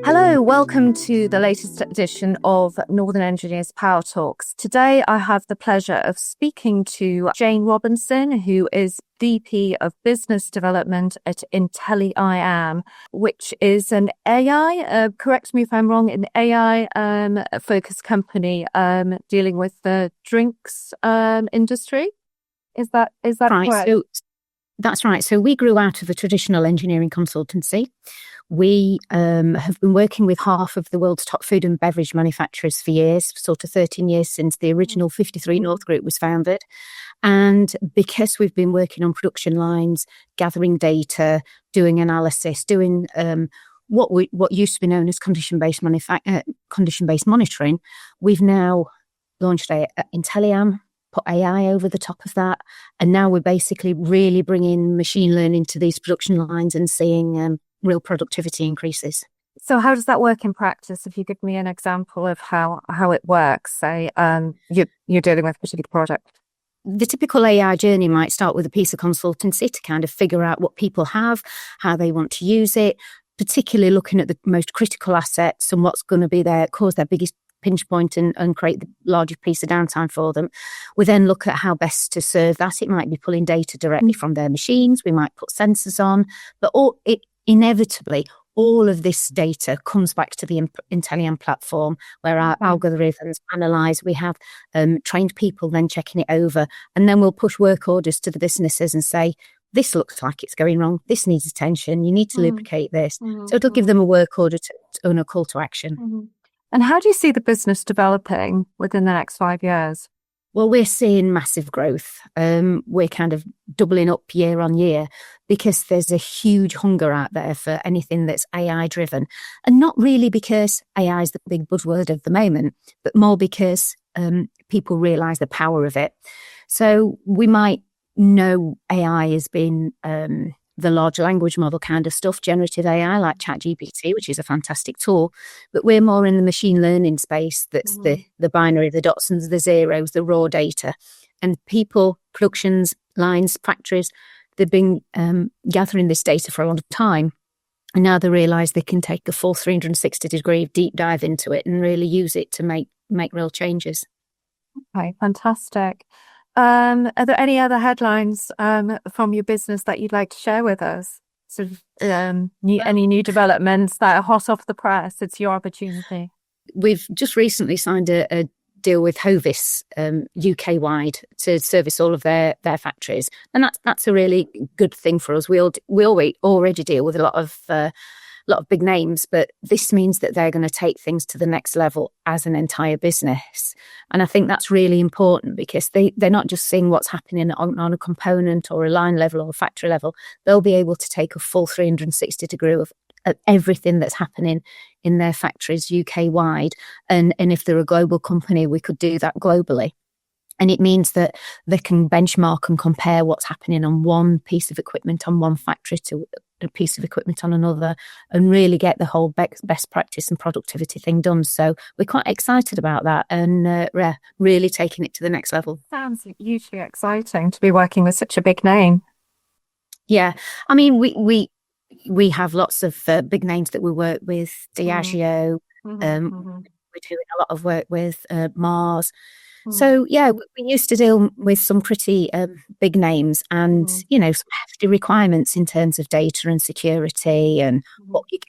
Hello, welcome to the latest edition of Northern Engineers Power Talks. Today I have the pleasure of speaking to Jane Robinson, who is VP of Business Development at IntelliAM, which is an AI, correct me if I'm wrong, an AI focused company dealing with the drinks industry. Is that right? Correct? So that's right. So we grew out of a traditional engineering consultancy. We have been working with half of the world's top food and beverage manufacturers for years, sort of 13 years since the original 53 North Group was founded. And because we've been working on production lines, gathering data, doing analysis, doing what used to be known as condition-based monitoring, we've now launched IntelliAM, put AI over the top of that, and now we're basically really bringing machine learning to these production lines and seeing real productivity increases. So how does that work in practice? If you give me an example of how it works, say you're dealing with a particular product. The typical AI journey might start with a piece of consultancy to kind of figure out what people have, how they want to use it, particularly looking at the most critical assets and what's going to cause their biggest pinch point and create the largest piece of downtime for them. We then look at how best to serve that. It might be pulling data directly from their machines. We might put sensors on, but inevitably, all of this data comes back to the IntelliAM platform where our algorithms analyse. We have trained people then checking it over, and then we'll push work orders to the businesses and say, this looks like it's going wrong. This needs attention. You need to lubricate this. So it'll give them a work order and a call to action. And how do you see the business developing within the next 5 years? Well, we're seeing massive growth. We're kind of doubling up year on year because there's a huge hunger out there for anything that's AI driven. And not really because AI is the big buzzword of the moment, but more because people realise the power of it. So we might know AI has been the large language model kind of stuff, generative AI like ChatGPT, which is a fantastic tool. But we're more in the machine learning space. That's the binary, the dots and the zeros, the raw data. And people, productions, lines, factories, they've been gathering this data for a long time. And now they realise they can take a full 360-degree deep dive into it and really use it to make real changes. Okay, fantastic. Are there any other headlines from your business that you'd like to share with us? Sort of any new developments that are hot off the press? It's your opportunity. We've just recently signed a deal with Hovis UK-wide to service all of their factories, and that's a really good thing for us. We already deal with a lot of big names, but this means that they're going to take things to the next level as an entire business. And I think that's really important because they're not just seeing what's happening on a component or a line level or a factory level. They'll be able to take a full 360-degree of everything that's happening in their factories UK-wide. And if they're a global company, we could do that globally. And it means that they can benchmark and compare what's happening on one piece of equipment on one factory to a piece of equipment on another and really get the whole best practice and productivity thing done. So we're quite excited about that and really taking it to the next level. Sounds hugely exciting to be working with such a big name. Yeah. I mean, we have lots of big names that we work with, Diageo. We're doing a lot of work with Mars. So, yeah, we used to deal with some pretty big names and, some hefty requirements in terms of data and security and what you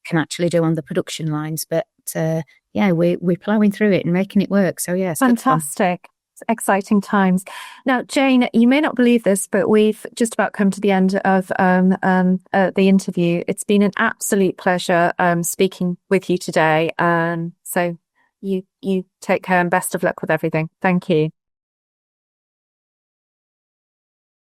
can actually do on the production lines. But, we're plowing through it and making it work. So, yeah, it's fantastic. It's exciting times. Now, Jane, you may not believe this, but we've just about come to the end of the interview. It's been an absolute pleasure speaking with you today. So you take care and best of luck with everything. Thank you.